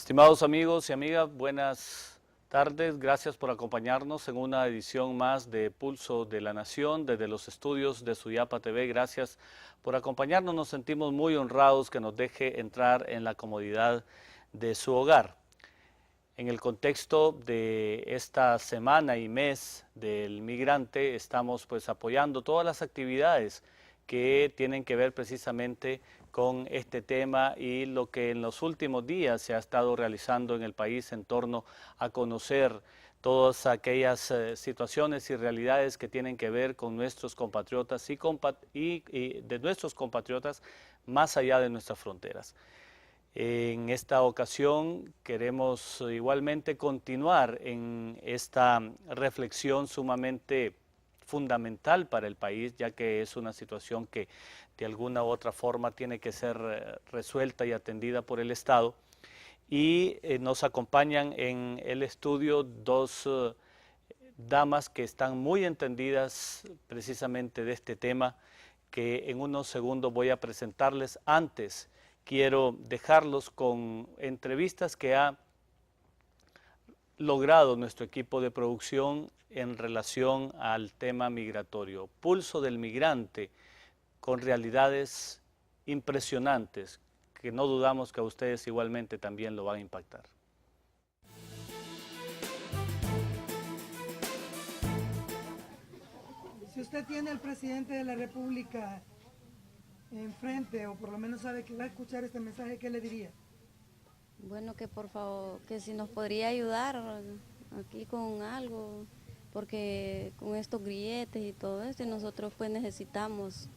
Estimados amigos y amigas, buenas tardes. Gracias por acompañarnos en una edición más de Pulso de la Nación desde los estudios de Suyapa TV. Gracias por acompañarnos. Nos sentimos muy honrados que nos deje entrar en la comodidad de su hogar. En el contexto de esta semana y mes del migrante, estamos apoyando todas las actividades que tienen que ver precisamente con este tema y lo que en los últimos días se ha estado realizando en el país en torno a conocer todas aquellas situaciones y realidades que tienen que ver con nuestros compatriotas y de nuestros compatriotas más allá de nuestras fronteras. En esta ocasión queremos igualmente continuar en esta reflexión sumamente fundamental para el país, ya que es una situación que de alguna u otra forma tiene que ser resuelta y atendida por el Estado. Y nos acompañan en el estudio dos damas que están muy entendidas precisamente de este tema, que en unos segundos voy a presentarles. Antes quiero dejarlos con entrevistas que ha logrado nuestro equipo de producción en relación al tema migratorio. Pulso del migrante, con realidades impresionantes que no dudamos que a ustedes igualmente también lo van a impactar. Si usted tiene al presidente de la República enfrente, o por lo menos sabe que va a escuchar este mensaje, ¿qué le diría? Bueno, que por favor, que si nos podría ayudar aquí con algo, porque con estos grilletes y todo esto, nosotros pues necesitamos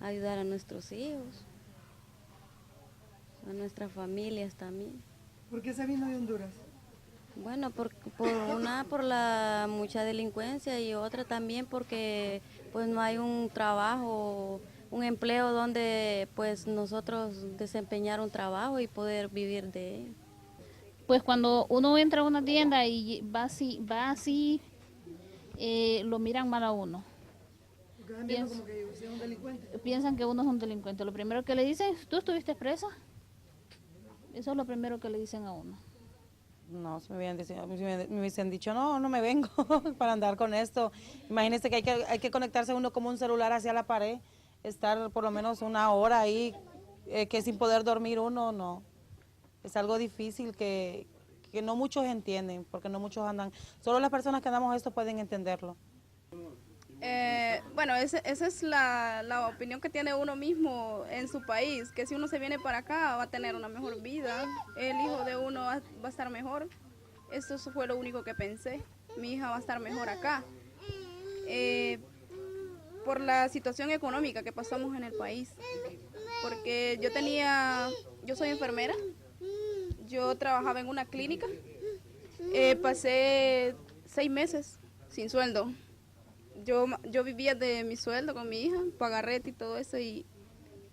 ayudar a nuestros hijos, a nuestras familias también. ¿Por qué se vino de Honduras? Bueno, por la mucha delincuencia y otra también porque pues no hay un trabajo, un empleo donde pues nosotros desempeñar un trabajo y poder vivir de él. Pues cuando uno entra a una tienda y va así, lo miran mal a uno. Porque van viendo como que usted es un delincuente. Piensan que uno es un delincuente. Lo primero que le dicen, ¿tú estuviste presa? Eso es lo primero que le dicen a uno. No, si me hubiesen dicho, no, no me vengo para andar con esto. Imagínese que hay que conectarse uno como un celular hacia la pared, estar por lo menos una hora ahí, que sin poder dormir uno, no. Es algo difícil que no muchos entienden, porque no muchos andan. Solo las personas que andamos esto pueden entenderlo. Bueno, esa es la opinión que tiene uno mismo en su país, que si uno se viene para acá va a tener una mejor vida, el hijo de uno va a estar mejor. Eso fue lo único que pensé, mi hija va a estar mejor acá. Por la situación económica que pasamos en el país, porque yo soy enfermera, yo trabajaba en una clínica, pasé 6 meses sin sueldo. Yo vivía de mi sueldo con mi hija, pagar renta y todo eso, y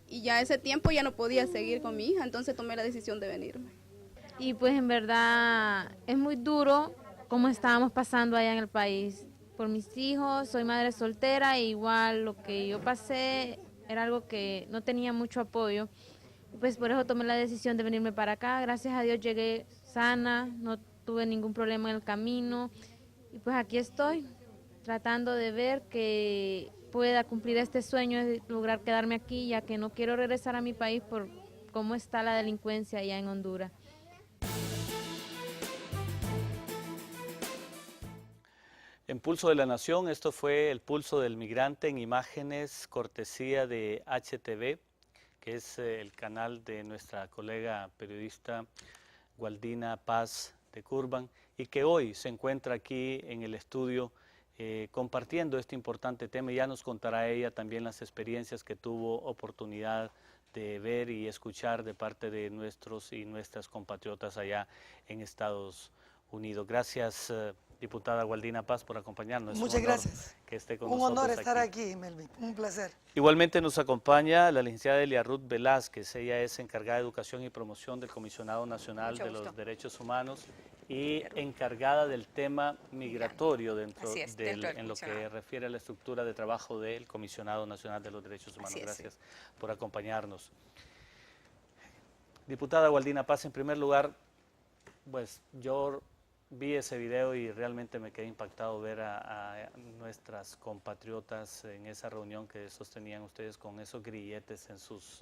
ya ese tiempo ya no podía seguir con mi hija, entonces tomé la decisión de venirme. Y pues en verdad es muy duro como estábamos pasando allá en el país. Por mis hijos, soy madre soltera e igual lo que yo pasé era algo que no tenía mucho apoyo. Pues por eso tomé la decisión de venirme para acá. Gracias a Dios llegué sana, no tuve ningún problema en el camino y pues aquí estoy, tratando de ver que pueda cumplir este sueño de lograr quedarme aquí, ya que no quiero regresar a mi país por cómo está la delincuencia allá en Honduras. En Pulso de la Nación, esto fue el Pulso del Migrante en imágenes, cortesía de HTV, que es el canal de nuestra colega periodista Gualdina Paz de Curban, y que hoy se encuentra aquí en el estudio compartiendo este importante tema. Y ya nos contará ella también las experiencias que tuvo oportunidad de ver y escuchar de parte de nuestros y nuestras compatriotas allá en Estados Unidos. Gracias, diputada Gualdina Paz, por acompañarnos. Muchas gracias. Que esté con Un nosotros honor estar aquí, Melvin. Un placer. Igualmente nos acompaña la licenciada Elia Ruth Velázquez. Ella es encargada de Educación y Promoción del Comisionado Nacional de los Derechos Humanos y encargada del tema migratorio en lo que refiere a la estructura de trabajo del Comisionado Nacional de los Derechos Humanos. Gracias por acompañarnos. Diputada Gualdina Paz, en primer lugar, Pues yo vi ese video y realmente me quedé impactado ver a nuestras compatriotas en esa reunión que sostenían ustedes con esos grilletes en sus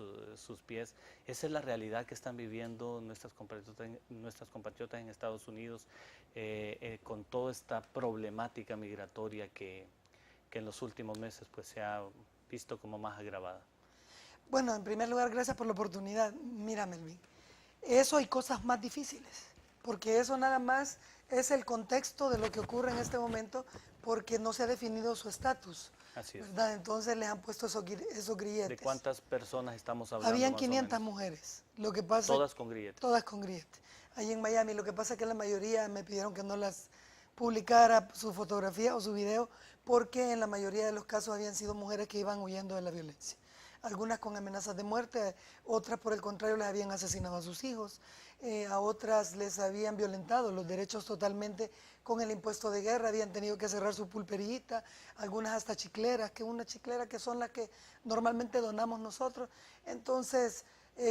pies. Esa es la realidad que están viviendo nuestras compatriotas en Estados Unidos con toda esta problemática migratoria que en los últimos meses pues se ha visto como más agravada. Bueno, en primer lugar, gracias por la oportunidad. Mira, Melvin, eso hay cosas más difíciles, porque eso nada más es el contexto de lo que ocurre en este momento, porque no se ha definido su estatus. Así es. ¿Verdad? Entonces les han puesto esos grilletes. ¿De cuántas personas estamos hablando? Habían más 500 o menos? mujeres. Lo que pasa, Todas con grilletes. Todas con grilletes. Ahí en Miami, lo que pasa es que la mayoría me pidieron que no las publicara su fotografía o su video, porque en la mayoría de los casos habían sido mujeres que iban huyendo de la violencia. Algunas con amenazas de muerte, otras por el contrario les habían asesinado a sus hijos, a otras les habían violentado los derechos totalmente con el impuesto de guerra, habían tenido que cerrar su pulperita, algunas hasta chicleras, que una chiclera que son las que normalmente donamos nosotros. Entonces,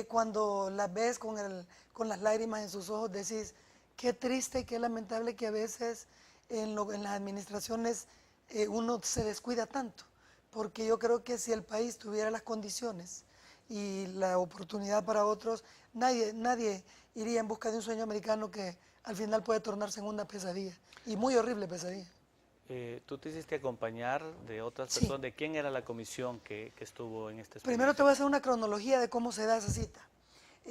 cuando las ves con las lágrimas en sus ojos, decís, qué triste y qué lamentable que a veces en las administraciones uno se descuida tanto, porque yo creo que si el país tuviera las condiciones y la oportunidad para otros, nadie iría en busca de un sueño americano que al final puede tornarse en una pesadilla, y muy horrible pesadilla. ¿Tú te hiciste acompañar de otras Sí. personas? ¿De quién era la comisión que estuvo en este Primero te voy a hacer una cronología de cómo se da esa cita.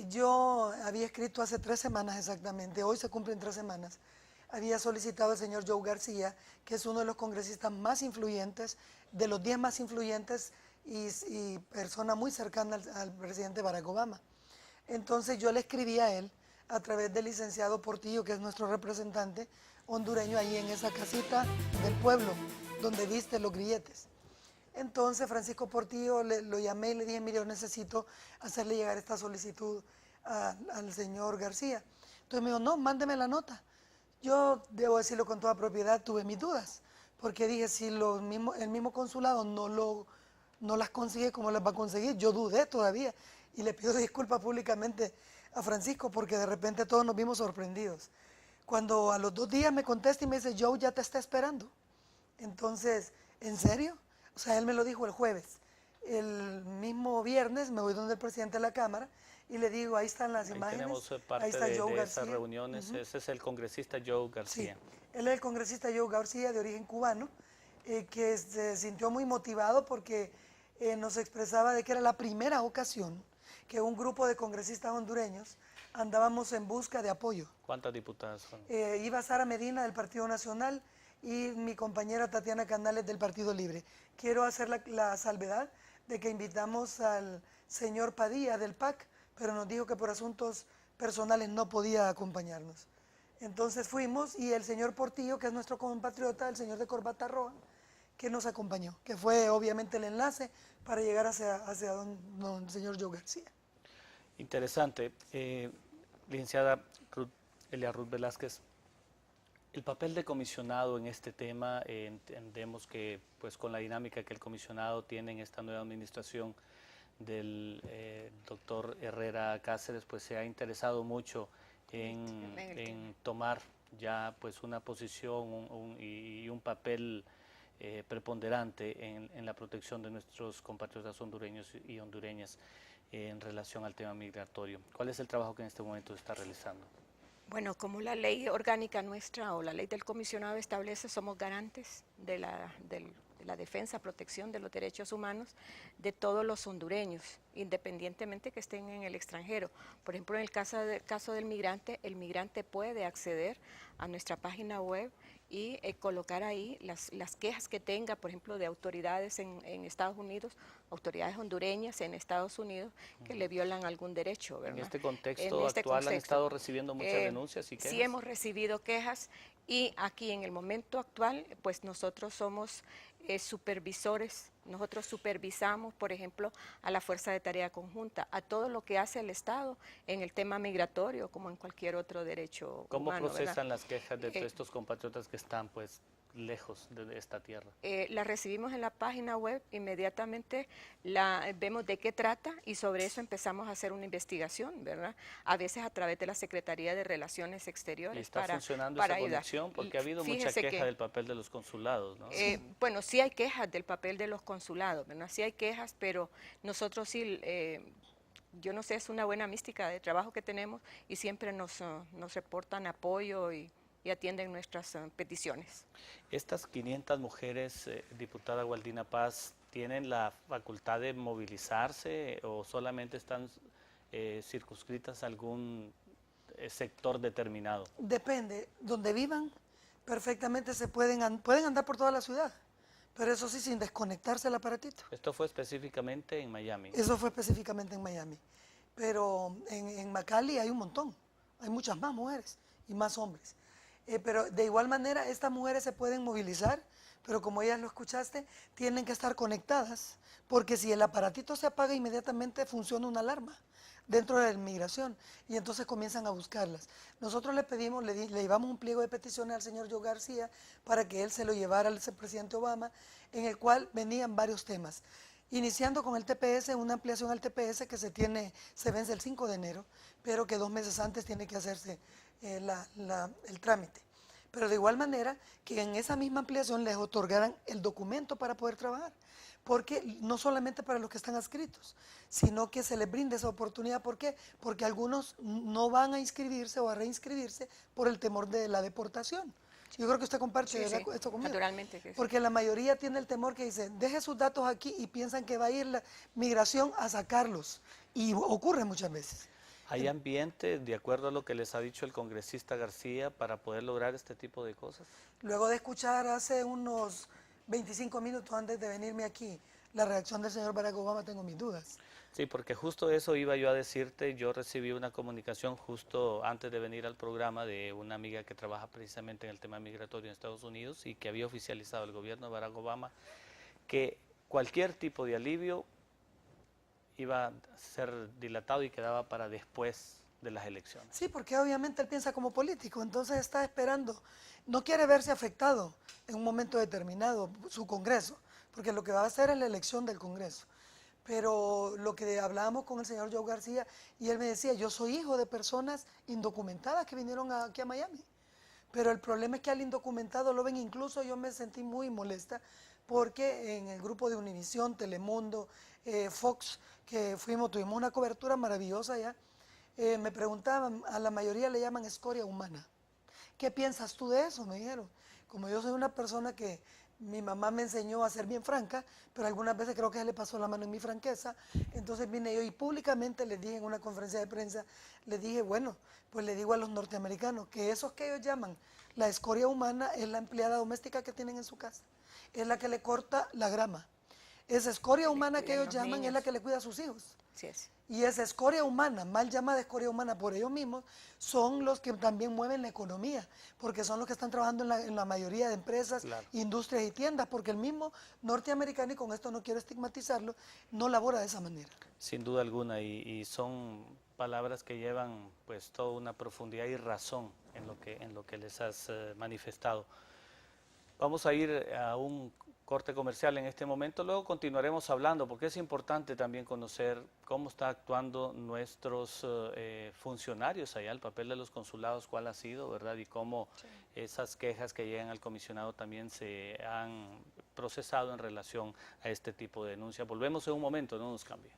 Yo había escrito hace 3 semanas exactamente, hoy se cumplen 3 semanas, había solicitado al señor Joe García, que es uno de los congresistas más influyentes, de los 10 más influyentes y persona muy cercana al presidente Barack Obama. Entonces yo le escribí a él a través del licenciado Portillo, que es nuestro representante hondureño ahí en esa casita del pueblo, donde viste los grilletes. Entonces Francisco Portillo lo llamé y le dije, mire, yo necesito hacerle llegar esta solicitud al señor García. Entonces me dijo, no, mándeme la nota. Yo, debo decirlo con toda propiedad, tuve mis dudas, porque dije, si el mismo consulado no las consigue, ¿cómo las va a conseguir? Yo dudé todavía y le pido disculpas públicamente a Francisco porque de repente todos nos vimos sorprendidos. Cuando a los 2 días me contesta y me dice, Joe ya te está esperando. Entonces, ¿en serio? O sea, él me lo dijo el jueves. El mismo viernes me voy donde el presidente de la Cámara y le digo, ahí están las Ahí imágenes. tenemos parte ahí está Joe de García. esas reuniones. Ese es el congresista Joe García. Sí, él es el congresista Joe García, de origen cubano, que se sintió muy motivado porque nos expresaba de que era la primera ocasión que un grupo de congresistas hondureños andábamos en busca de apoyo. ¿Cuántas diputadas son? Iba Sara Medina del Partido Nacional y mi compañera Tatiana Canales del Partido Libre. Quiero hacer la salvedad de que invitamos al señor Padilla del PAC, pero nos dijo que por asuntos personales no podía acompañarnos. Entonces fuimos y el señor Portillo, que es nuestro compatriota, el señor de corbata roja, que nos acompañó, que fue obviamente el enlace para llegar hacia el señor Joe García. Interesante. Licenciada Elia Ruth Velázquez, el papel de comisionado en este tema, entendemos que pues con la dinámica que el comisionado tiene en esta nueva administración del doctor Herrera Cáceres, pues se ha interesado mucho en tomar ya pues una posición y un papel preponderante en la protección de nuestros compatriotas hondureños y hondureñas en relación al tema migratorio. ¿Cuál es el trabajo que en este momento se está realizando? Bueno, como la ley orgánica nuestra o la ley del comisionado establece, somos garantes de la defensa, protección de los derechos humanos de todos los hondureños, independientemente que estén en el extranjero. Por ejemplo, en el caso del migrante, el migrante puede acceder a nuestra página web y colocar ahí las quejas que tenga, por ejemplo, de autoridades en Estados Unidos, autoridades hondureñas en Estados Unidos que le violan algún derecho, ¿verdad? En este contexto actual han estado recibiendo muchas denuncias y quejas. Sí, hemos recibido quejas y aquí en el momento actual, pues nosotros somos supervisores, nosotros supervisamos, por ejemplo, a la Fuerza de Tarea Conjunta, a todo lo que hace el Estado en el tema migratorio, como en cualquier otro derecho ¿Cómo humano, procesan ¿verdad? las quejas de estos compatriotas que están pues lejos de esta tierra? La recibimos en la página web, inmediatamente vemos de qué trata y sobre eso empezamos a hacer una investigación, ¿verdad? A veces a través de la Secretaría de Relaciones Exteriores. ¿Y está funcionando para esa ayudar. conexión? Porque ha habido mucha Fíjese queja que, del papel de los consulados, ¿no? bueno, sí hay quejas del papel de los consulados, ¿verdad? Sí hay quejas, pero nosotros sí, yo no sé, es una buena mística de trabajo que tenemos y siempre nos reportan apoyo y atienden nuestras peticiones. Estas 500 mujeres, diputada Gualdina Paz, ¿tienen la facultad de movilizarse o solamente están circunscritas a algún sector determinado? Depende, donde vivan, perfectamente pueden andar por toda la ciudad, pero eso sí, sin desconectarse el aparatito. Esto fue específicamente en Miami. Eso fue específicamente en Miami, pero en McAllen hay un montón, hay muchas más mujeres y más hombres. Pero de igual manera, estas mujeres se pueden movilizar, pero como ya lo escuchaste, tienen que estar conectadas, porque si el aparatito se apaga, inmediatamente funciona una alarma dentro de la inmigración, y entonces comienzan a buscarlas. Nosotros le pedimos, le llevamos un pliego de peticiones al señor Joe García para que él se lo llevara al presidente Obama, en el cual venían varios temas. Iniciando con el TPS, una ampliación al TPS que se vence el 5 de enero, pero que 2 meses antes tiene que hacerse el trámite. Pero de igual manera que en esa misma ampliación les otorgaran el documento para poder trabajar, porque no solamente para los que están adscritos, sino que se les brinde esa oportunidad. ¿Por qué? Porque algunos no van a inscribirse o a reinscribirse por el temor de la deportación. Yo creo que usted comparte esto conmigo. Naturalmente que sí. Porque la mayoría tiene el temor que dice, deje sus datos aquí y piensan que va a ir la migración a sacarlos. Y ocurre muchas veces. ¿Hay ambiente, de acuerdo a lo que les ha dicho el congresista García, para poder lograr este tipo de cosas? Luego de escuchar hace unos 25 minutos antes de venirme aquí la reacción del señor Barack Obama, tengo mis dudas. Sí, porque justo eso iba yo a decirte. Yo recibí una comunicación justo antes de venir al programa de una amiga que trabaja precisamente en el tema migratorio en Estados Unidos y que había oficializado el gobierno de Barack Obama que cualquier tipo de alivio iba a ser dilatado y quedaba para después de las elecciones. Sí, porque obviamente él piensa como político, entonces está esperando, no quiere verse afectado en un momento determinado su Congreso, porque lo que va a hacer es la elección del Congreso. Pero lo que hablábamos con el señor Joe García, y él me decía, yo soy hijo de personas indocumentadas que vinieron aquí a Miami. Pero el problema es que al indocumentado lo ven, incluso yo me sentí muy molesta, porque en el grupo de Univisión, Telemundo, Fox, que tuvimos una cobertura maravillosa allá, me preguntaban, a la mayoría le llaman escoria humana. ¿Qué piensas tú de eso? Me dijeron. Como yo soy una persona que mi mamá me enseñó a ser bien franca, pero algunas veces creo que se le pasó la mano en mi franqueza, entonces vine yo y públicamente les dije en una conferencia de prensa, les dije, bueno, pues le digo a los norteamericanos que esos que ellos llaman la escoria humana es la empleada doméstica que tienen en su casa, es la que le corta la grama. Esa escoria humana que ellos llaman es la que le cuida a sus hijos. Sí es. Y esa escoria humana, mal llamada escoria humana por ellos mismos, son los que también mueven la economía, porque son los que están trabajando en la mayoría de empresas, Claro, industrias y tiendas, porque el mismo norteamericano, y con esto no quiero estigmatizarlo, no labora de esa manera. sin duda alguna, y son palabras que llevan pues toda una profundidad y razón en lo que les has manifestado. Vamos a ir a un corte comercial en este momento, luego continuaremos hablando, porque es importante también conocer cómo está actuando nuestros funcionarios allá, el papel de los consulados, cuál ha sido, ¿verdad? Y cómo esas quejas que llegan al comisionado también se han procesado en relación a este tipo de denuncias. Volvemos en un momento, no nos cambie.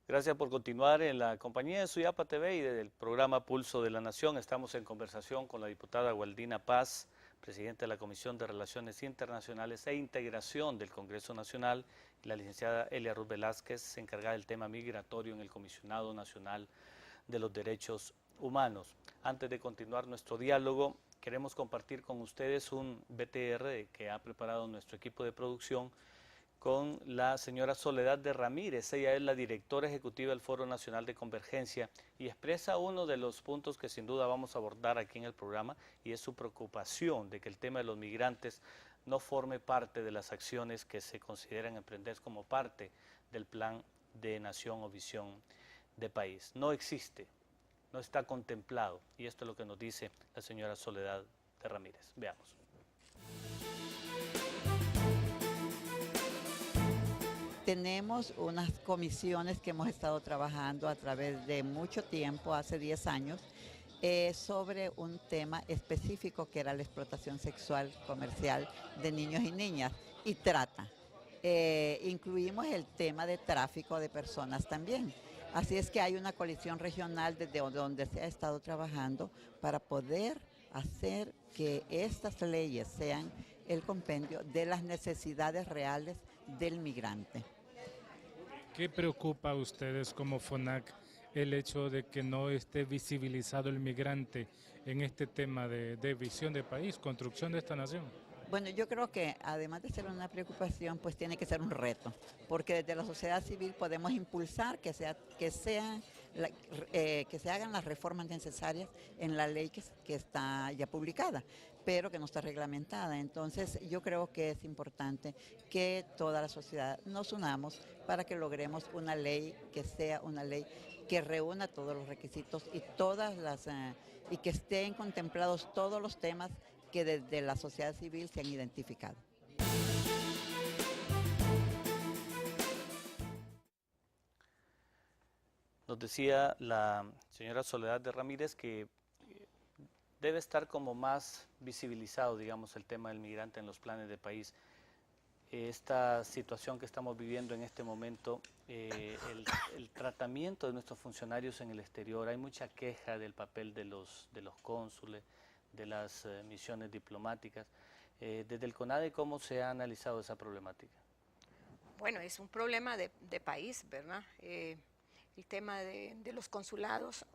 Gracias por continuar en la compañía de Suyapa TV y del programa Pulso de la Nación. Estamos en conversación con la diputada Gualdina Paz, presidenta de la Comisión de Relaciones Internacionales e Integración del Congreso Nacional, y la licenciada Elia Ruth Velázquez, encargada del tema migratorio en el Comisionado Nacional de los Derechos Humanos. Antes de continuar nuestro diálogo, queremos compartir con ustedes un BTR que ha preparado nuestro equipo de producción, con la señora Soledad de Ramírez. Ella es la directora ejecutiva del Foro Nacional de Convergencia y expresa uno de los puntos que sin duda vamos a abordar aquí en el programa, y es su preocupación de que el tema de los migrantes no forme parte de las acciones que se consideran emprender como parte del plan de nación o visión de país. No existe, no está contemplado, y esto es lo que nos dice la señora Soledad de Ramírez. Veamos. Tenemos unas comisiones que hemos estado trabajando a través de mucho tiempo, hace 10 años, sobre un tema específico que era la explotación sexual comercial de niños y niñas y trata. Incluimos el tema de tráfico de personas también. Así es que hay una coalición regional desde donde se ha estado trabajando para poder hacer que estas leyes sean el compendio de las necesidades reales del migrante. ¿Qué preocupa a ustedes como FONAC el hecho de que no esté visibilizado el migrante en este tema de visión de país, construcción de esta nación? Bueno, yo creo que además de ser una preocupación, pues tiene que ser un reto, porque desde la sociedad civil podemos impulsar que se hagan las reformas necesarias en la ley que está ya publicada, pero que no está reglamentada. Entonces yo creo que es importante que toda la sociedad nos unamos para que logremos una ley que sea una ley que reúna todos los requisitos y y que estén contemplados todos los temas que desde la sociedad civil se han identificado. Nos decía la señora Soledad de Ramírez que debe estar como más visibilizado, digamos, el tema del migrante en los planes de país. Esta situación que estamos viviendo en este momento, el tratamiento de nuestros funcionarios en el exterior, hay mucha queja del papel de los cónsules, de las misiones diplomáticas. Desde el CONADE, ¿cómo se ha analizado esa problemática? Bueno, es un problema de país, ¿verdad? El tema de los consulados,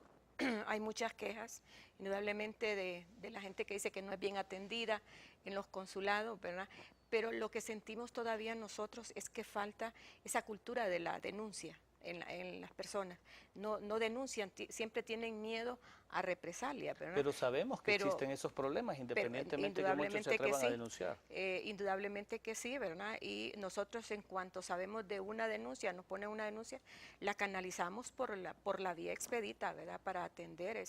hay muchas quejas, indudablemente de la gente que dice que no es bien atendida en los consulados, ¿verdad? Pero lo que sentimos todavía nosotros es que falta esa cultura de la denuncia en las personas. No denuncian, siempre tienen miedo a represalia, ¿verdad? Pero sabemos que existen esos problemas, independientemente de que muchos se atrevan a denunciar. Indudablemente que sí, ¿verdad? Y nosotros, en cuanto sabemos de una denuncia, nos ponen una denuncia, la canalizamos por la vía expedita, ¿verdad? Para atender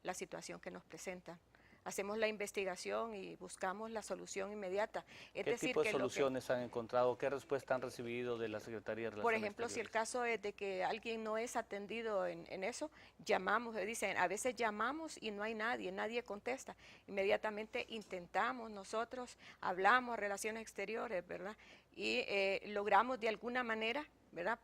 la situación que nos presenta. Hacemos la investigación y buscamos la solución inmediata. ¿Qué tipo de soluciones han encontrado? ¿Qué respuesta han recibido de la Secretaría de Relaciones Por ejemplo, Exteriores? si el caso es de que alguien no es atendido en eso, llamamos, dicen, a veces llamamos y no hay nadie contesta. Inmediatamente intentamos nosotros, hablamos a Relaciones Exteriores, ¿verdad? Y logramos de alguna manera, ¿verdad?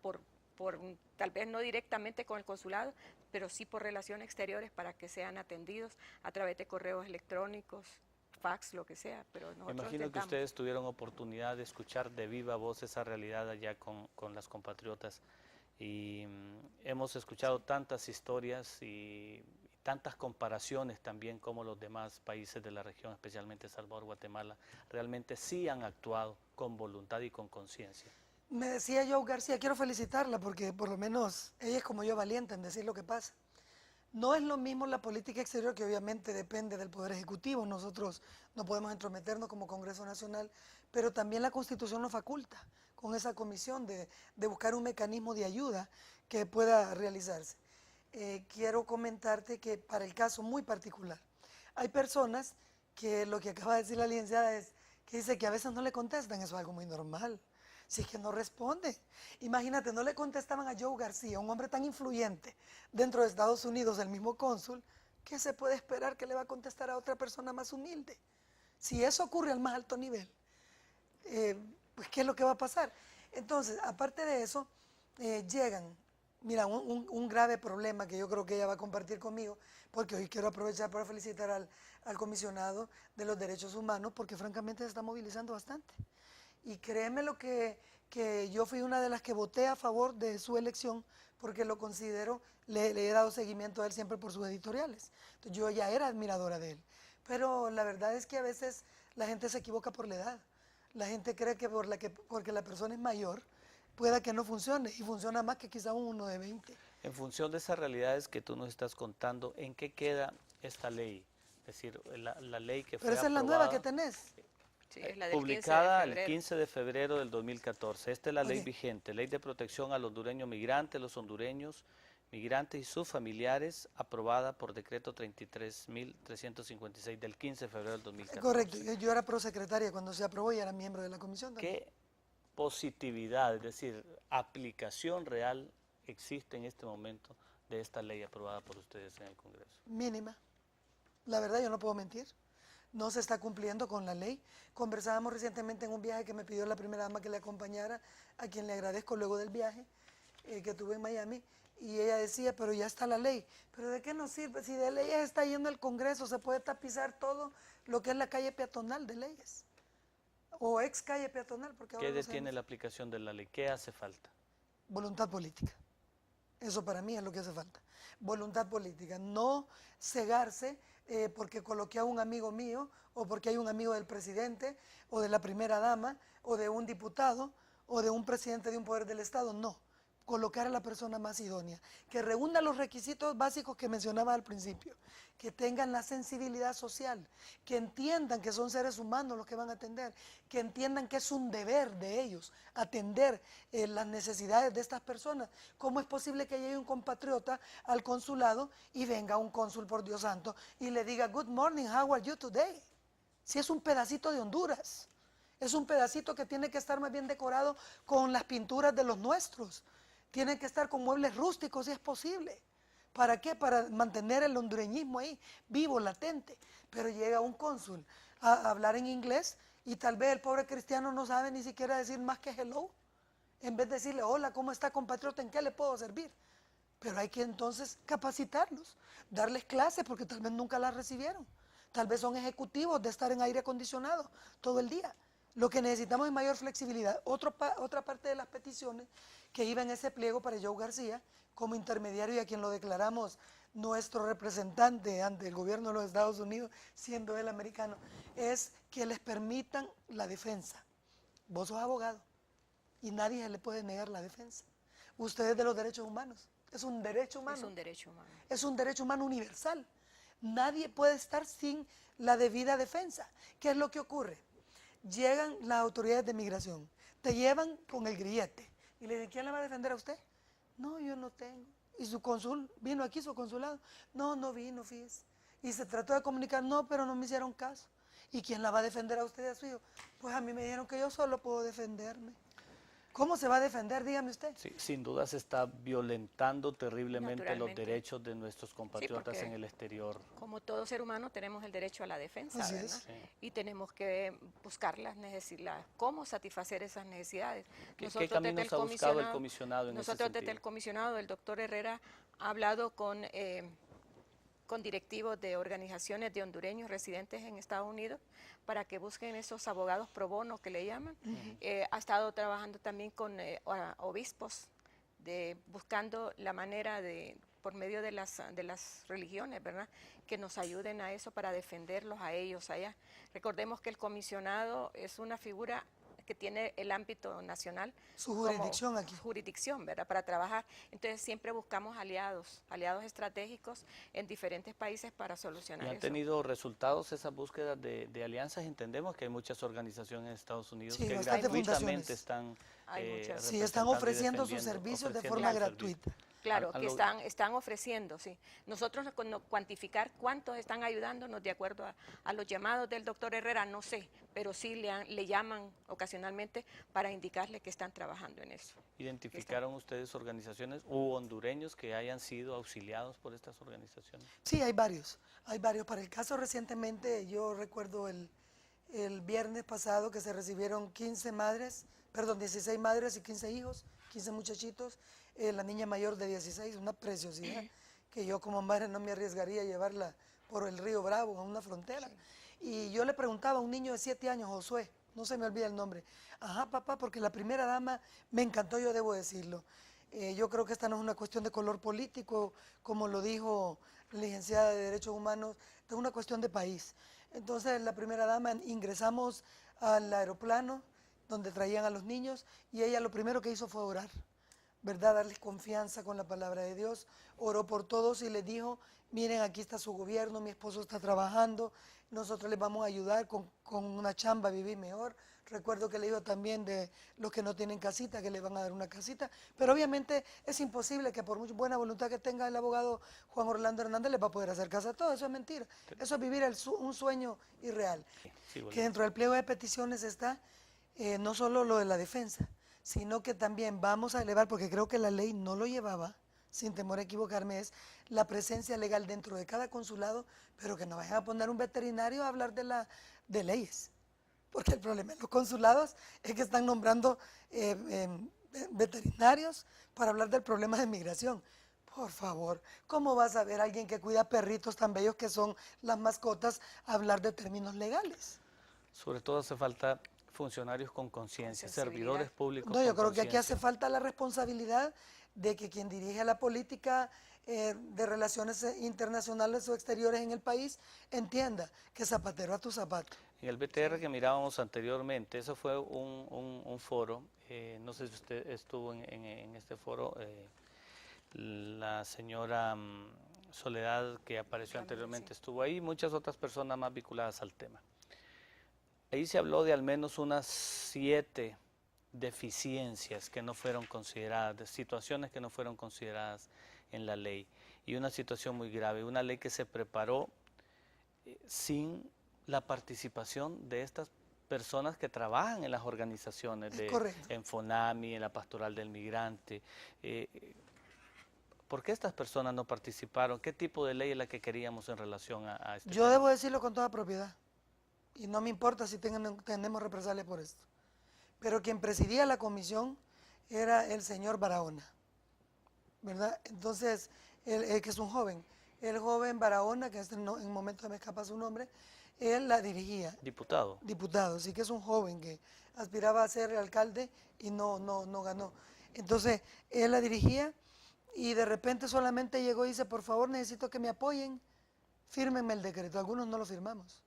Tal vez no directamente con el consulado, pero sí por Relaciones Exteriores para que sean atendidos a través de correos electrónicos, fax, lo que sea. Pero nosotros Me imagino que ustedes tuvieron oportunidad de escuchar de viva voz esa realidad allá con las compatriotas, y hemos escuchado tantas historias y tantas comparaciones también, como los demás países de la región, especialmente El Salvador, Guatemala, realmente sí han actuado con voluntad y con conciencia. Me decía Joe García, quiero felicitarla porque por lo menos ella es como yo, valiente en decir lo que pasa. No es lo mismo la política exterior, que obviamente depende del Poder Ejecutivo, nosotros no podemos entrometernos como Congreso Nacional, pero también la Constitución nos faculta con esa comisión de buscar un mecanismo de ayuda que pueda realizarse. Quiero comentarte que para el caso muy particular, hay personas que lo que acaba de decir la licenciada es que dice que a veces no le contestan, eso es algo muy normal. Si es que no responde. Imagínate, no le contestaban a Joe García, un hombre tan influyente dentro de Estados Unidos, el mismo cónsul, ¿qué se puede esperar que le va a contestar a otra persona más humilde? Si eso ocurre al más alto nivel, pues ¿qué es lo que va a pasar? Entonces, aparte de eso, llegan, mira, un grave problema que yo creo que ella va a compartir conmigo, porque hoy quiero aprovechar para felicitar al comisionado de los derechos humanos, porque francamente se está movilizando bastante. Y créeme lo que yo fui una de las que voté a favor de su elección, porque lo considero, le he dado seguimiento a él siempre por sus editoriales. Entonces, yo ya era admiradora de él. Pero la verdad es que a veces la gente se equivoca por la edad. La gente cree que porque la persona es mayor, pueda que no funcione, y funciona más que quizá uno de 20. En función de esas realidades que tú nos estás contando, ¿en qué queda esta ley? Es decir, la ley que fue Pero esa es la nueva que tenés. Sí, es la del publicada 15 de el 15 de febrero del 2014. Esta es la ley Ok. vigente, Ley de Protección a los Hondureños Migrantes, los hondureños migrantes y sus familiares, aprobada por decreto 33.356 del 15 de febrero del 2014. Correcto, yo era prosecretaria cuando se aprobó y era miembro de la comisión también. ¿Qué positividad, es decir, aplicación real existe en este momento de esta ley aprobada por ustedes en el Congreso? Mínima. La verdad, yo no puedo mentir. No se está cumpliendo con la ley. Conversábamos recientemente en un viaje que me pidió la primera dama que le acompañara, a quien le agradezco luego del viaje que tuve en Miami, y ella decía, pero ya está la ley. ¿Pero de qué nos sirve? Si de leyes está yendo el Congreso, se puede tapizar todo lo que es la calle peatonal de leyes, o ex calle peatonal. Porque ahora ¿Qué no detiene sabemos. la aplicación de la ley? ¿Qué hace falta? Voluntad política. Eso para mí es lo que hace falta. Voluntad política. No cegarse porque coloqué a un amigo mío, o porque hay un amigo del presidente, o de la primera dama, o de un diputado, o de un presidente de un poder del Estado. No. Colocar a la persona más idónea, que reúna los requisitos básicos que mencionaba al principio, que tengan la sensibilidad social, que entiendan que son seres humanos los que van a atender, que entiendan que es un deber de ellos atender las necesidades de estas personas. ¿Cómo es posible que llegue un compatriota al consulado y venga un cónsul, por Dios santo, y le diga, good morning, how are you today? Si es un pedacito de Honduras, es un pedacito que tiene que estar más bien decorado con las pinturas de los nuestros. Tienen que estar con muebles rústicos si es posible. ¿Para qué? Para mantener el hondureñismo ahí, vivo, latente. Pero llega un cónsul a hablar en inglés y tal vez el pobre cristiano no sabe ni siquiera decir más que hello. En vez de decirle, hola, ¿cómo está, compatriota? ¿En qué le puedo servir? Pero hay que entonces capacitarlos, darles clases porque tal vez nunca las recibieron. Tal vez son ejecutivos de estar en aire acondicionado todo el día. Lo que necesitamos es mayor flexibilidad. Otra parte de las peticiones que iba en ese pliego para Joe García, como intermediario y a quien lo declaramos nuestro representante ante el gobierno de los Estados Unidos, siendo él americano, es que les permitan la defensa. Vos sos abogado y nadie se le puede negar la defensa. Usted es de los derechos humanos. Es un derecho humano. Es un derecho humano. Es un derecho humano universal. Nadie puede estar sin la debida defensa. ¿Qué es lo que ocurre? Llegan las autoridades de migración, te llevan con el grillete y le dicen, ¿quién le va a defender a usted? No, yo no tengo. ¿Y su cónsul vino aquí, su consulado? No, no vino, fíjese. Y se trató de comunicar, no, pero no me hicieron caso. ¿Y quién la va a defender a usted y a su hijo? Pues a mí me dijeron que yo solo puedo defenderme. ¿Cómo se va a defender? Dígame usted. Sí, sin duda se está violentando terriblemente los Naturalmente. derechos de nuestros compatriotas porque en el exterior. Como todo ser humano tenemos el derecho a la defensa, Así ¿verdad? es. Sí. Y tenemos que buscar las necesidades, cómo satisfacer esas necesidades. ¿Qué caminos ha buscado el comisionado en ese Nosotros desde sentido? el comisionado, el doctor Herrera, ha hablado con directivos de organizaciones de hondureños residentes en Estados Unidos para que busquen esos abogados pro bono que le llaman. Ha estado trabajando también con obispos, buscando la manera de, por medio de las religiones, ¿verdad?, que nos ayuden a eso para defenderlos a ellos allá. Recordemos que el comisionado es una figura que tiene el ámbito nacional. Su como jurisdicción aquí. Jurisdicción, ¿verdad?, para trabajar. Entonces siempre buscamos aliados estratégicos en diferentes países para solucionar ¿Y han eso. tenido resultados esas búsquedas de alianzas? Entendemos que hay muchas organizaciones en Estados Unidos Sí, que bastantes gratuitamente fundaciones. están Hay muchas. Sí, están representando y ofreciendo sus defendiendo, servicios de ofreciendo forma sus servicios. gratuita. Claro, Han que log- están ofreciendo, sí. Nosotros cuantificar cuántos están ayudándonos de acuerdo a los llamados del doctor Herrera, no sé, pero sí le llaman ocasionalmente para indicarle que están trabajando en eso. ¿Identificaron ustedes organizaciones u hondureños que hayan sido auxiliados por estas organizaciones? Sí, hay varios. Hay varios. Para el caso recientemente, yo recuerdo el viernes pasado que se recibieron 16 madres y 15 hijos, 15 muchachitos, la niña mayor de 16, una preciosidad, que yo como madre no me arriesgaría a llevarla por el río Bravo a una frontera. Y yo le preguntaba a un niño de 7 años, Josué, no se me olvida el nombre, ajá papá, porque la primera dama me encantó, yo debo decirlo. Yo creo que esta no es una cuestión de color político, como lo dijo la licenciada de Derechos Humanos, es una cuestión de país. Entonces, la primera dama, ingresamos al aeroplano donde traían a los niños y ella lo primero que hizo fue orar, ¿verdad? Darles confianza con la palabra de Dios. Oró por todos y les dijo, miren, aquí está su gobierno, mi esposo está trabajando, nosotros les vamos a ayudar con una chamba a vivir mejor. Recuerdo que le dijo también de los que no tienen casita, que le van a dar una casita, pero obviamente es imposible que por mucha buena voluntad que tenga el abogado Juan Orlando Hernández les va a poder hacer casa a todo, eso es mentira. Eso es vivir un sueño irreal. Sí, bueno. Que dentro del pliego de peticiones está no solo lo de la defensa, sino que también vamos a elevar, porque creo que la ley no lo llevaba, sin temor a equivocarme, es la presencia legal dentro de cada consulado, pero que no vayan a poner un veterinario a hablar de leyes. Porque el problema en los consulados es que están nombrando veterinarios para hablar del problema de migración. Por favor, ¿cómo vas a ver a alguien que cuida perritos tan bellos que son las mascotas hablar de términos legales? Sobre todo hace falta funcionarios con conciencia, servidores públicos. No, yo con creo que aquí conciencia. hace falta la responsabilidad de que quien dirige la política de relaciones internacionales o exteriores en el país entienda que zapatero a tu zapato. En el BTR que mirábamos anteriormente, eso fue un foro, no sé si usted estuvo en este foro, la señora Soledad que apareció anteriormente estuvo ahí, muchas otras personas más vinculadas al tema. Ahí se habló de al menos unas 7 deficiencias que no fueron consideradas, de situaciones que no fueron consideradas en la ley. Y una situación muy grave, una ley que se preparó sin la participación de estas personas que trabajan en las organizaciones, en FONAMI, en la Pastoral del Migrante. ¿Por qué estas personas no participaron? ¿Qué tipo de ley es la que queríamos en relación a este Yo tema? debo decirlo con toda propiedad, y no me importa si tenemos represalias por esto, pero quien presidía la comisión era el señor Barahona, ¿verdad? Entonces, él que es un joven, el joven Barahona, que en un momento me escapa su nombre, él la dirigía. Diputado. Diputado, sí que es un joven que aspiraba a ser alcalde y no ganó. Entonces, él la dirigía y de repente solamente llegó y dice, por favor, necesito que me apoyen, fírmenme el decreto. Algunos no lo firmamos,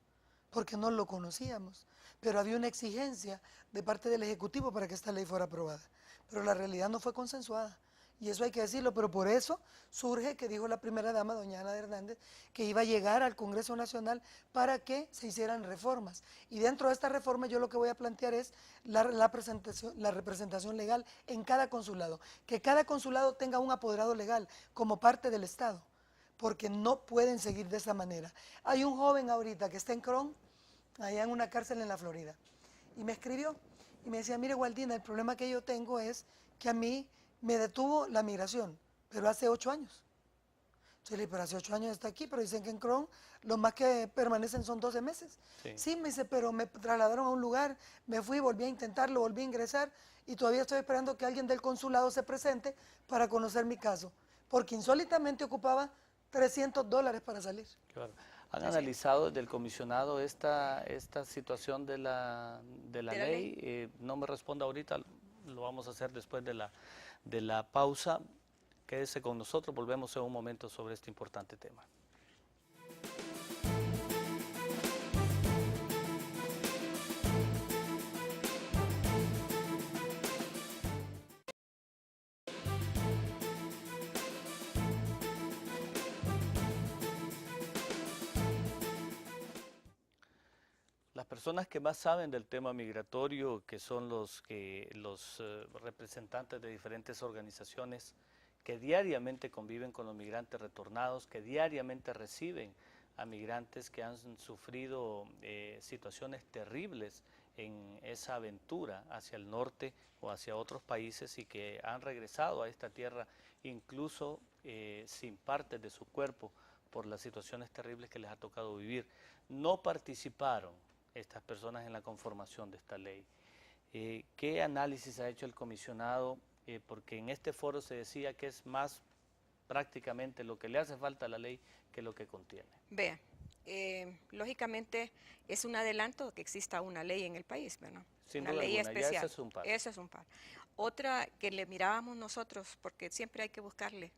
porque no lo conocíamos, pero había una exigencia de parte del Ejecutivo para que esta ley fuera aprobada. Pero la realidad no fue consensuada. Y eso hay que decirlo, pero por eso surge que dijo la primera dama, doña Ana Hernández, que iba a llegar al Congreso Nacional para que se hicieran reformas. Y dentro de esta reforma yo lo que voy a plantear es la representación legal en cada consulado. Que cada consulado tenga un apoderado legal como parte del Estado, porque no pueden seguir de esa manera. Hay un joven ahorita que está en Cron, allá en una cárcel en la Florida, y me escribió y me decía, mire Waldina, el problema que yo tengo es que a mí me detuvo la migración, pero hace 8 años. Yo le dije, pero hace 8 años está aquí, pero dicen que en Cron lo más que permanecen son 12 meses. Sí, me dice, pero me trasladaron a un lugar, me fui, volví a intentarlo, volví a ingresar y todavía estoy esperando que alguien del consulado se presente para conocer mi caso, porque insólitamente ocupaba $300 para salir. Claro. ¿Han analizado desde el comisionado esta situación de la ley? No me responda ahorita, lo vamos a hacer después de la pausa. Quédese con nosotros, volvemos en un momento sobre este importante tema. Las personas que más saben del tema migratorio, que son los representantes de diferentes organizaciones que diariamente conviven con los migrantes retornados, que diariamente reciben a migrantes que han sufrido situaciones terribles en esa aventura hacia el norte o hacia otros países y que han regresado a esta tierra incluso sin partes de su cuerpo por las situaciones terribles que les ha tocado vivir. No participaron estas personas en la conformación de esta ley. ¿Qué análisis ha hecho el comisionado? Porque en este foro se decía que es más prácticamente lo que le hace falta a la ley que lo que contiene. Vea, lógicamente es un adelanto que exista una ley en el país, ¿verdad? Sin una duda ley alguna, especial. ya ese es un par. Ese es un par. Otra que le mirábamos nosotros, porque siempre hay que buscarle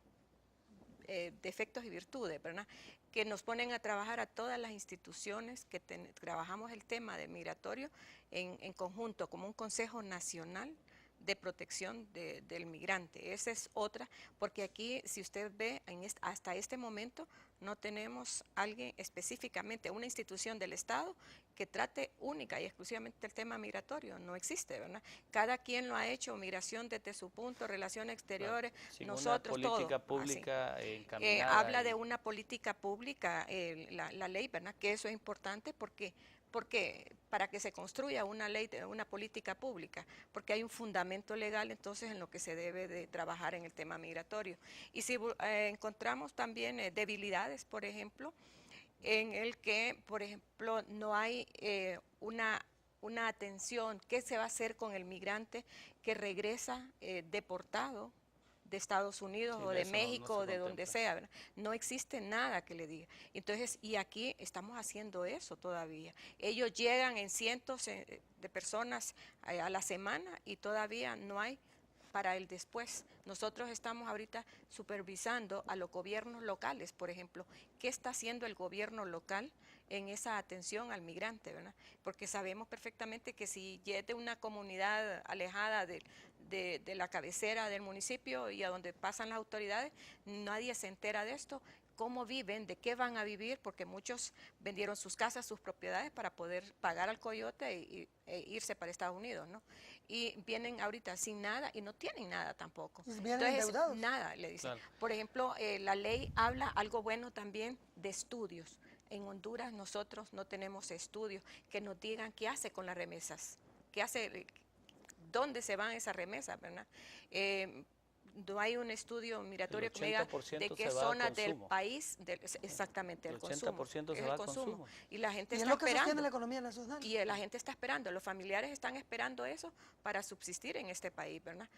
defectos y virtudes, ¿verdad? Que nos ponen a trabajar a todas las instituciones que trabajamos el tema de migratorio en conjunto, como un Consejo Nacional de Protección del Migrante. Esa es otra, porque aquí, si usted ve, hasta este momento no tenemos alguien específicamente, una institución del Estado que trate única y exclusivamente el tema migratorio. No existe, ¿verdad? Cada quien lo ha hecho, migración desde su punto, relaciones exteriores, Sin nosotros, una política todo. pública encaminada. Habla de una política pública, la ley, ¿verdad? Que eso es importante porque para que se construya una ley, una política pública, porque hay un fundamento legal entonces en lo que se debe de trabajar en el tema migratorio. Y si encontramos también debilidades, por ejemplo, en el que, por ejemplo, no hay una atención, ¿qué se va a hacer con el migrante que regresa deportado de Estados Unidos o de México o de donde sea, ¿verdad? No existe nada que le diga. Entonces, y aquí estamos haciendo eso todavía. Ellos llegan en cientos de personas a la semana y todavía no hay para el después. Nosotros estamos ahorita supervisando a los gobiernos locales, por ejemplo, qué está haciendo el gobierno local en esa atención al migrante, ¿verdad? Porque sabemos perfectamente que si es de una comunidad alejada de la cabecera del municipio y a donde pasan las autoridades, nadie se entera de esto, cómo viven, de qué van a vivir, porque muchos vendieron sus casas, sus propiedades para poder pagar al coyote e irse para Estados Unidos, ¿no? Y vienen ahorita sin nada y no tienen nada tampoco. Entonces, nada, le dicen. Claro. Por ejemplo, la ley habla algo bueno también de estudios. En Honduras nosotros no tenemos estudios que nos digan qué hace con las remesas, qué hace, dónde se van esas remesas, ¿verdad? No hay un estudio migratorio que me diga de qué zona del país, exactamente, el consumo. El 80% se va al consumo. Y la gente está esperando. Y es lo que sostiene la economía nacional. Y la gente está esperando, los familiares están esperando eso para subsistir en este país, ¿verdad?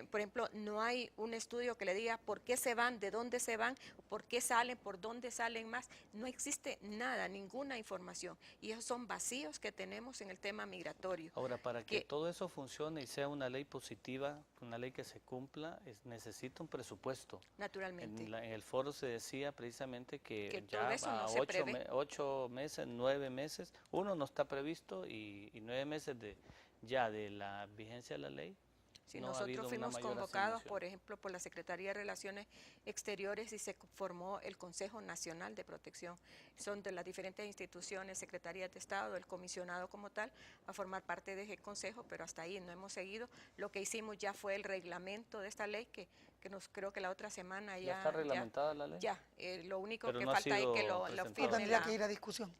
Por ejemplo, no hay un estudio que le diga por qué se van, de dónde se van, por qué salen, por dónde salen más. No existe nada, ninguna información. Y esos son vacíos que tenemos en el tema migratorio. Ahora, para que todo eso funcione y sea una ley positiva, una ley que se cumpla, necesita un presupuesto. Naturalmente. En el foro se decía precisamente que ya a 8 meses, 9 meses, uno no está previsto y 9 meses de la vigencia de la ley. Sí, no nosotros fuimos convocados, por ejemplo, por la Secretaría de Relaciones Exteriores y se formó el Consejo Nacional de Protección. Son de las diferentes instituciones, Secretarías de Estado, el comisionado como tal, a formar parte de ese consejo, pero hasta ahí no hemos seguido. Lo que hicimos ya fue el reglamento de esta ley, que creo que la otra semana ya... ¿Ya está reglamentada la ley? Ya, lo único que falta es que lo firme tendría que ir a discusión.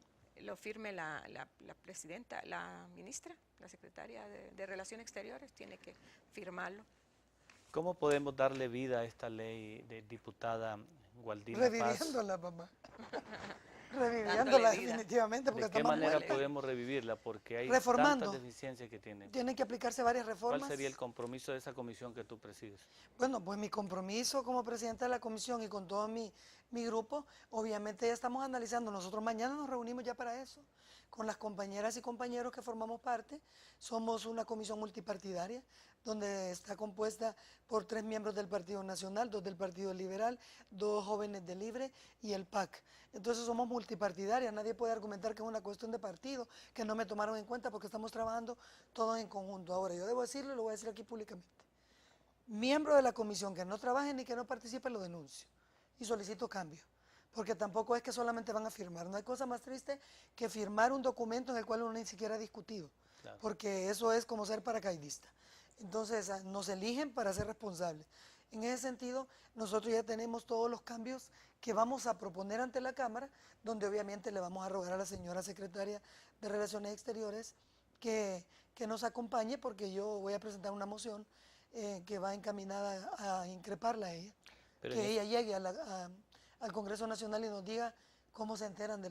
Lo firme la presidenta, la ministra, la secretaria de Relaciones Exteriores, tiene que firmarlo. ¿Cómo podemos darle vida a esta ley de diputada Gualdina Paz? Reviviéndola, mamá. Reviviéndola definitivamente. Porque ¿De qué manera podemos revivirla? Porque hay tantas deficiencias que tiene. Tienen que aplicarse varias reformas. ¿Cuál sería el compromiso de esa comisión que tú presides? Bueno, pues mi compromiso como presidenta de la comisión y con todo mi grupo, obviamente ya estamos analizando. Nosotros mañana nos reunimos ya para eso, con las compañeras y compañeros que formamos parte. Somos una comisión multipartidaria, donde está compuesta por 3 miembros del Partido Nacional, 2 del Partido Liberal, 2 jóvenes de Libre y el PAC. Entonces somos multipartidarias, nadie puede argumentar que es una cuestión de partido, que no me tomaron en cuenta porque estamos trabajando todos en conjunto. Ahora, yo debo decirlo y lo voy a decir aquí públicamente. Miembro de la comisión que no trabaje ni que no participe, lo denuncio y solicito cambio. Porque tampoco es que solamente van a firmar. No hay cosa más triste que firmar un documento en el cual uno ni siquiera ha discutido. Claro. Porque eso es como ser paracaidista. Entonces nos eligen para ser responsables. En ese sentido, nosotros ya tenemos todos los cambios que vamos a proponer ante la Cámara, donde obviamente le vamos a rogar a la señora secretaria de Relaciones Exteriores que nos acompañe, porque yo voy a presentar una moción que va encaminada a increparla a ella. Pero que ella llegue al Congreso Nacional y nos diga cómo se enteran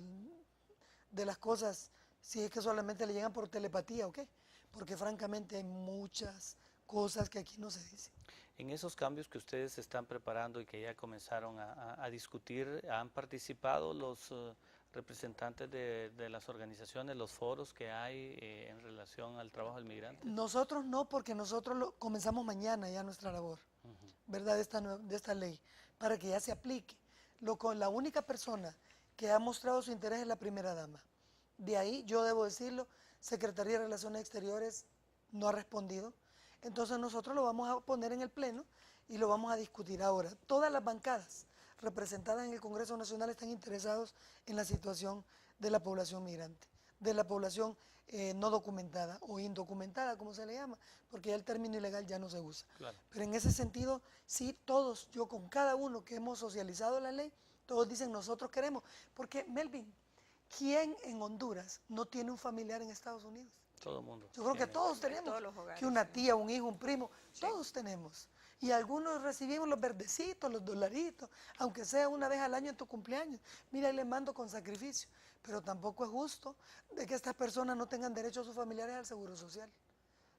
de las cosas, si es que solamente le llegan por telepatía o qué, porque francamente hay muchas cosas que aquí no se dicen. En esos cambios que ustedes están preparando y que ya comenzaron a discutir, ¿han participado los representantes de las organizaciones, los foros que hay en relación al trabajo del migrante? Nosotros no, porque nosotros comenzamos mañana ya nuestra labor, ¿verdad? De esta ley. para que ya se aplique. La única persona que ha mostrado su interés es la primera dama. De ahí, yo debo decirlo, Secretaría de Relaciones Exteriores no ha respondido. Entonces nosotros lo vamos a poner en el Pleno y lo vamos a discutir ahora. Todas las bancadas representadas en el Congreso Nacional están interesados en la situación de la población migrante, de la población no documentada o indocumentada, como se le llama, porque ya el término ilegal ya no se usa. Claro. Pero en ese sentido, sí, todos, yo con cada uno que hemos socializado la ley, todos dicen nosotros queremos, porque Melvin, ¿quién en Honduras no tiene un familiar en Estados Unidos? Todo el mundo. Yo creo que todos tenemos, todos los hogares, que una sí. tía, un hijo, un primo, todos tenemos. Y algunos recibimos los verdecitos, los dolaritos, aunque sea una vez al año en tu cumpleaños. Mira, y les mando con sacrificio. Pero tampoco es justo de que estas personas no tengan derecho a sus familiares al seguro social.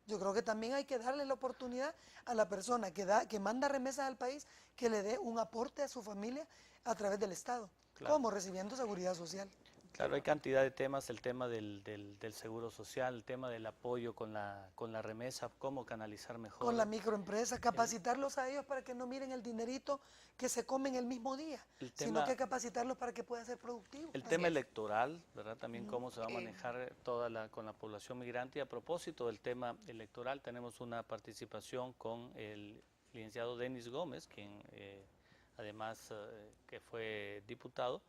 Yo creo que también hay que darle la oportunidad a la persona que manda remesas al país, que le dé un aporte a su familia a través del Estado, Claro. como recibiendo seguridad social. Claro, hay cantidad de temas, el tema del seguro social, el tema del apoyo con la remesa, cómo canalizar mejor. Con la microempresa, capacitarlos a ellos para que no miren el dinerito que se comen el mismo día, sino que capacitarlos para que puedan ser productivos. El tema electoral, ¿verdad? También cómo se va a manejar con la población migrante. Y a propósito del tema electoral, tenemos una participación con el licenciado Denis Gómez, quien además que fue diputado,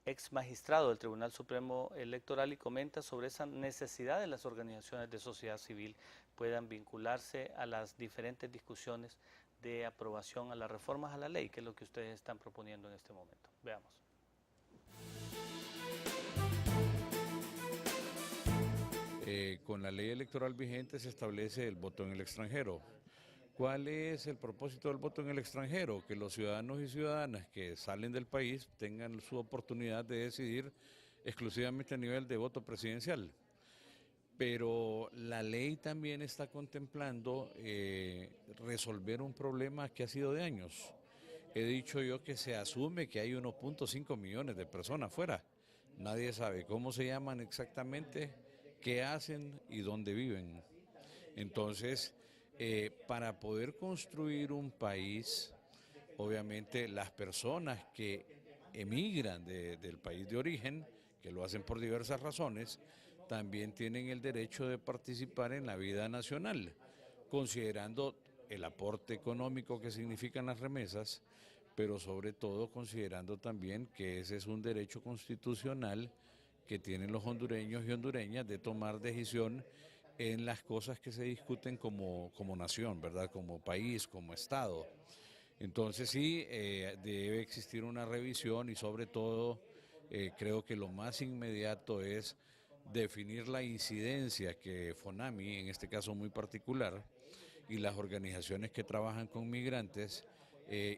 ex magistrado del Tribunal Supremo Electoral, y comenta sobre esa necesidad de las organizaciones de sociedad civil puedan vincularse a las diferentes discusiones de aprobación a las reformas a la ley, que es lo que ustedes están proponiendo en este momento. Veamos. Con la ley electoral vigente se establece el voto en el extranjero. ¿Cuál es el propósito del voto en el extranjero? Que los ciudadanos y ciudadanas que salen del país tengan su oportunidad de decidir exclusivamente a nivel de voto presidencial. Pero la ley también está contemplando resolver un problema que ha sido de años. He dicho yo que se asume que hay 1.5 millones de personas fuera. Nadie sabe cómo se llaman exactamente, qué hacen y dónde viven. Entonces, para poder construir un país, obviamente las personas que emigran del país de origen, que lo hacen por diversas razones, también tienen el derecho de participar en la vida nacional, considerando el aporte económico que significan las remesas, pero sobre todo considerando también que ese es un derecho constitucional que tienen los hondureños y hondureñas de tomar decisión en las cosas que se discuten como nación, ¿verdad? Como país, como Estado. Entonces sí, debe existir una revisión y sobre todo creo que lo más inmediato es definir la incidencia que FONAMI, en este caso muy particular, y las organizaciones que trabajan con migrantes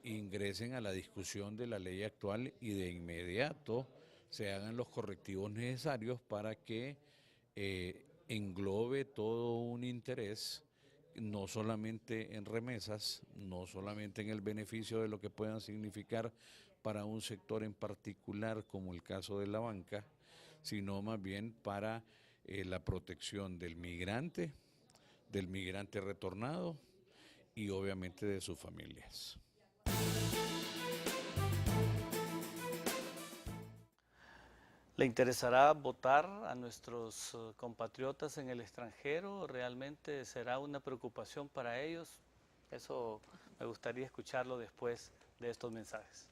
ingresen a la discusión de la ley actual y de inmediato se hagan los correctivos necesarios para que englobe todo un interés, no solamente en remesas, no solamente en el beneficio de lo que puedan significar para un sector en particular como el caso de la banca, sino más bien para la protección del migrante retornado y obviamente de sus familias. ¿Le interesará votar a nuestros compatriotas en el extranjero? ¿Realmente será una preocupación para ellos? Eso me gustaría escucharlo después de estos mensajes.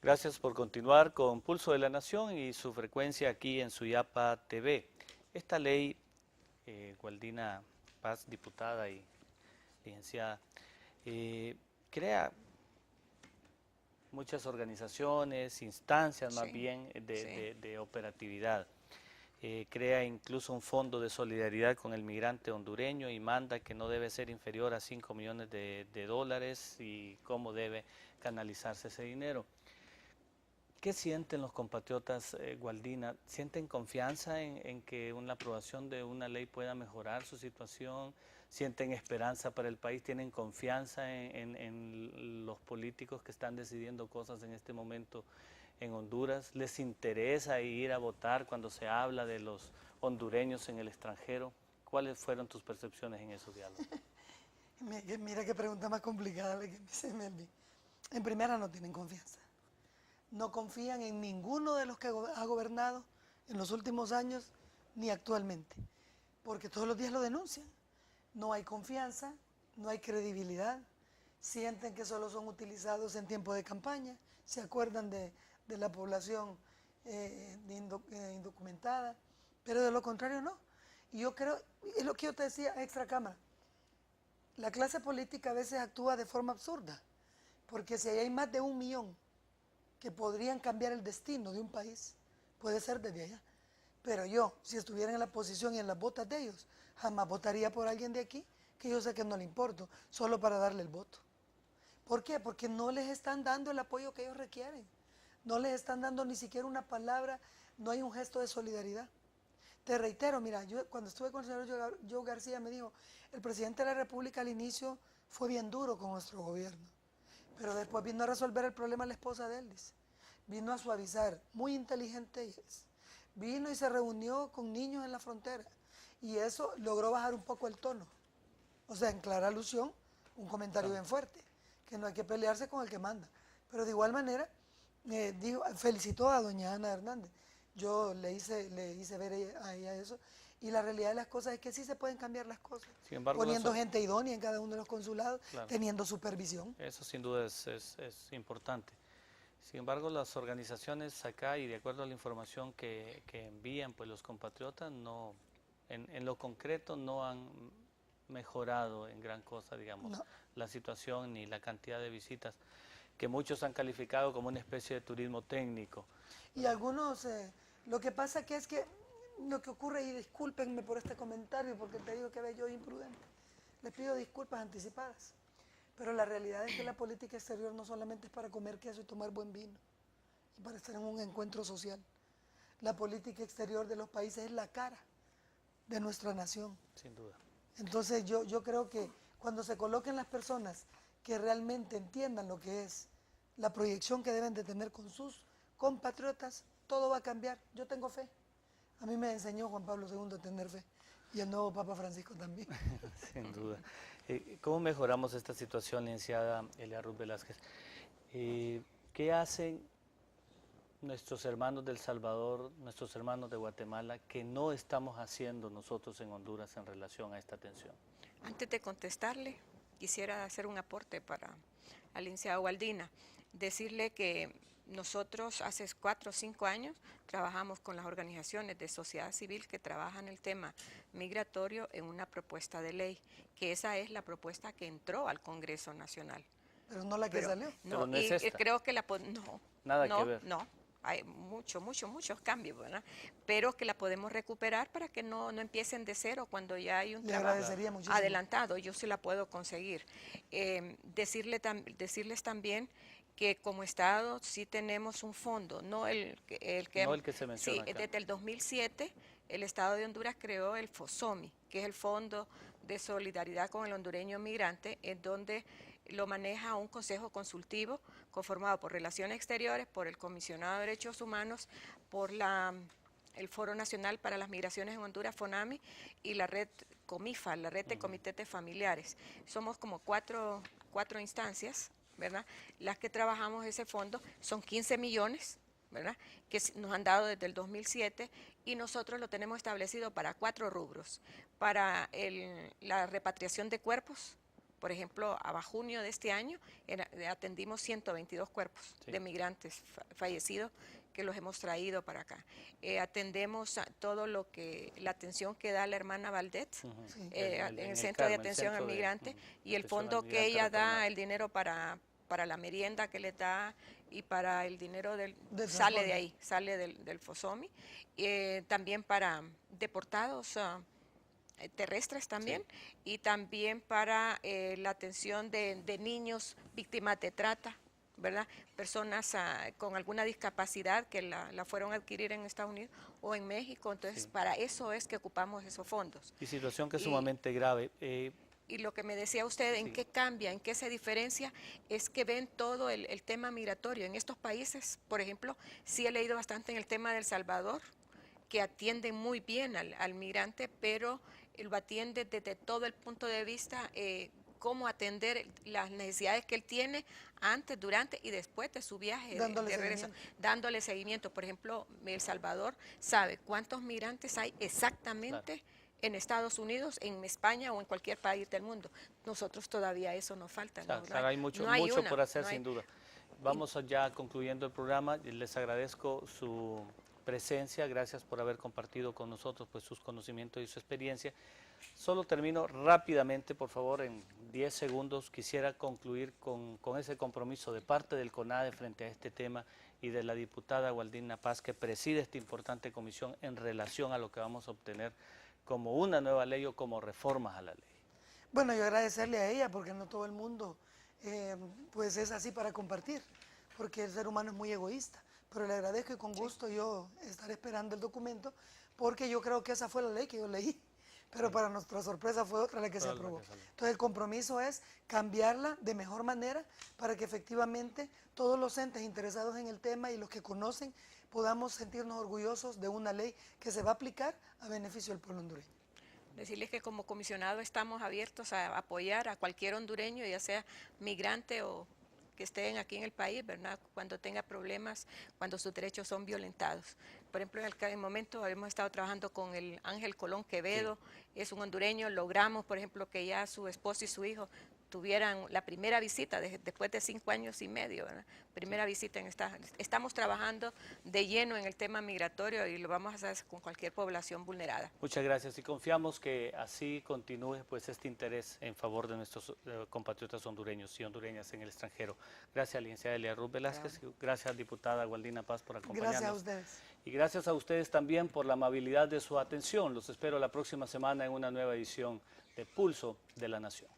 Gracias por continuar con Pulso de la Nación y su frecuencia aquí en Suyapa TV. Esta ley, Gualdina Paz, diputada y licenciada, crea muchas organizaciones, instancias más bien de operatividad. Crea incluso un fondo de solidaridad con el migrante hondureño y manda que no debe ser inferior a 5 millones de dólares y cómo debe canalizarse ese dinero. ¿Qué sienten los compatriotas, Gualdina? ¿Sienten confianza en que la aprobación de una ley pueda mejorar su situación? ¿Sienten esperanza para el país? ¿Tienen confianza en los políticos que están decidiendo cosas en este momento en Honduras? ¿Les interesa ir a votar cuando se habla de los hondureños en el extranjero? ¿Cuáles fueron tus percepciones en esos diálogos? Mira qué pregunta más complicada la que me hace Melvin. En primera, no tienen confianza. No confían en ninguno de los que ha gobernado en los últimos años ni actualmente, porque todos los días lo denuncian. No hay confianza, no hay credibilidad, sienten que solo son utilizados en tiempo de campaña, se acuerdan de la población indocumentada, pero de lo contrario no. Y yo creo, es lo que yo te decía, extra cámara, la clase política a veces actúa de forma absurda, porque si hay más de 1 millón que podrían cambiar el destino de un país, puede ser desde allá. Pero yo, si estuviera en la posición y en las botas de ellos, jamás votaría por alguien de aquí que yo sé que no le importo, solo para darle el voto. ¿Por qué? Porque no les están dando el apoyo que ellos requieren. No les están dando ni siquiera una palabra, no hay un gesto de solidaridad. Te reitero, mira, yo cuando estuve con el señor Joe García me dijo, el presidente de la República al inicio fue bien duro con nuestro gobierno, pero después vino a resolver el problema la esposa de él, dice. Vino a suavizar, muy inteligente ella es. Vino y se reunió con niños en la frontera y eso logró bajar un poco el tono. O sea, en clara alusión, un comentario bien fuerte, que no hay que pelearse con el que manda. Pero de igual manera, felicitó a doña Ana Hernández. Yo le hice ver a ella eso y la realidad de las cosas es que sí se pueden cambiar las cosas, Sin embargo, poniendo gente idónea en cada uno de los consulados, claro, teniendo supervisión. eso sin duda es importante. Sin embargo, las organizaciones acá, y de acuerdo a la información que envían pues los compatriotas, no, en lo concreto no han mejorado en gran cosa, digamos, No. la situación ni la cantidad de visitas, que muchos han calificado como una especie de turismo técnico. Y algunos, lo que pasa que es que lo que ocurre, y discúlpenme por este comentario, porque te digo que veo yo imprudente, les pido disculpas anticipadas. Pero la realidad es que la política exterior no solamente es para comer queso y tomar buen vino y para estar en un encuentro social. La política exterior de los países es la cara de nuestra nación. Sin duda. Entonces yo creo que cuando se coloquen las personas que realmente entiendan lo que es la proyección que deben de tener con sus compatriotas, todo va a cambiar. Yo tengo fe. A mí me enseñó Juan Pablo II a tener fe y el nuevo Papa Francisco también. Sin duda. ¿Cómo mejoramos esta situación, licenciada Elia Ruth Velázquez? ¿Qué hacen nuestros hermanos del Salvador, nuestros hermanos de Guatemala, que no estamos haciendo nosotros en Honduras en relación a esta tensión? Antes de contestarle, quisiera hacer un aporte para al licenciado Gualdina, decirle que nosotros hace 4 o 5 años trabajamos con las organizaciones de sociedad civil que trabajan el tema migratorio en una propuesta de ley, que esa es la propuesta que entró al Congreso Nacional. Pero no la que salió. No, pero no es esta. creo que Nada que ver. No, hay muchos cambios, ¿verdad? Pero que la podemos recuperar para que no empiecen de cero cuando ya hay un Le trabajo agradecería muchísimo. adelantado. Yo sí la puedo conseguir. Decirles también que como Estado sí tenemos un fondo, no el que se menciona sí, acá. desde el 2007 el Estado de Honduras creó el FOSOMI, que es el Fondo de Solidaridad con el Hondureño Migrante, en donde lo maneja un consejo consultivo conformado por Relaciones Exteriores, por el Comisionado de Derechos Humanos, por el Foro Nacional para las Migraciones en Honduras, FONAMI, y la red COMIFA, la red de comités familiares. Somos como cuatro instancias, ¿verdad? Las que trabajamos ese fondo, son 15 millones, ¿verdad?, que nos han dado desde el 2007 y nosotros lo tenemos establecido para 4 rubros. Para la repatriación de cuerpos, por ejemplo, a junio de este año atendimos 122 cuerpos de migrantes fallecidos que los hemos traído para acá. Atendemos a todo la atención que da la hermana Valdet en el Centro de Atención al Migrante y el fondo que ella da, el dinero para la merienda que le da y para el dinero sale de ahí, sale del FOSOMI, también para deportados terrestres también, y también para la atención de niños víctimas de trata, ¿verdad? Personas con alguna discapacidad que la fueron a adquirir en Estados Unidos o en México, entonces para eso es que ocupamos esos fondos. Y situación que es sumamente grave. Y lo que me decía usted, ¿en qué cambia, en qué se diferencia? Es que ven todo el tema migratorio. En estos países, por ejemplo, sí he leído bastante en el tema de El Salvador, que atienden muy bien al migrante, pero lo atiende desde todo el punto de vista cómo atender las necesidades que él tiene antes, durante y después de su viaje de regreso, dándole seguimiento. Por ejemplo, El Salvador sabe cuántos migrantes hay exactamente en Estados Unidos, en España o en cualquier país del mundo. Nosotros todavía eso nos falta. Claro, hay mucho por hacer, sin duda. Vamos ya concluyendo el programa. Les agradezco su presencia, gracias por haber compartido con nosotros pues sus conocimientos y su experiencia. Solo termino rápidamente, por favor, en 10 segundos. Quisiera concluir con ese compromiso de parte del CONADE frente a este tema y de la diputada Gualdina Paz, que preside esta importante comisión en relación a lo que vamos a obtener como una nueva ley o como reformas a la ley. Bueno, yo agradecerle a ella porque no todo el mundo pues es así para compartir, porque el ser humano es muy egoísta, pero le agradezco y con gusto yo estaré esperando el documento porque yo creo que esa fue la ley que yo leí, pero para nuestra sorpresa fue otra la que se aprobó. Entonces el compromiso es cambiarla de mejor manera para que efectivamente todos los entes interesados en el tema y los que conocen podamos sentirnos orgullosos de una ley que se va a aplicar a beneficio del pueblo hondureño. Decirles que como comisionado estamos abiertos a apoyar a cualquier hondureño, ya sea migrante o que estén aquí en el país, ¿verdad? Cuando tenga problemas, cuando sus derechos son violentados. Por ejemplo, en el momento hemos estado trabajando con el Ángel Colón Quevedo, es un hondureño, logramos, por ejemplo, que ya su esposo y su hijo tuvieran la primera visita después de 5 años y medio, ¿verdad? Primera visita en esta. Estamos trabajando de lleno en el tema migratorio y lo vamos a hacer con cualquier población vulnerada. Muchas gracias y confiamos que así continúe pues este interés en favor de nuestros compatriotas hondureños y hondureñas en el extranjero. Gracias, licenciada Elia Ruth Velázquez, gracias, diputada Gualdina Paz, por acompañarnos. Gracias a ustedes. Y gracias a ustedes también por la amabilidad de su atención. Los espero la próxima semana en una nueva edición de Pulso de la Nación.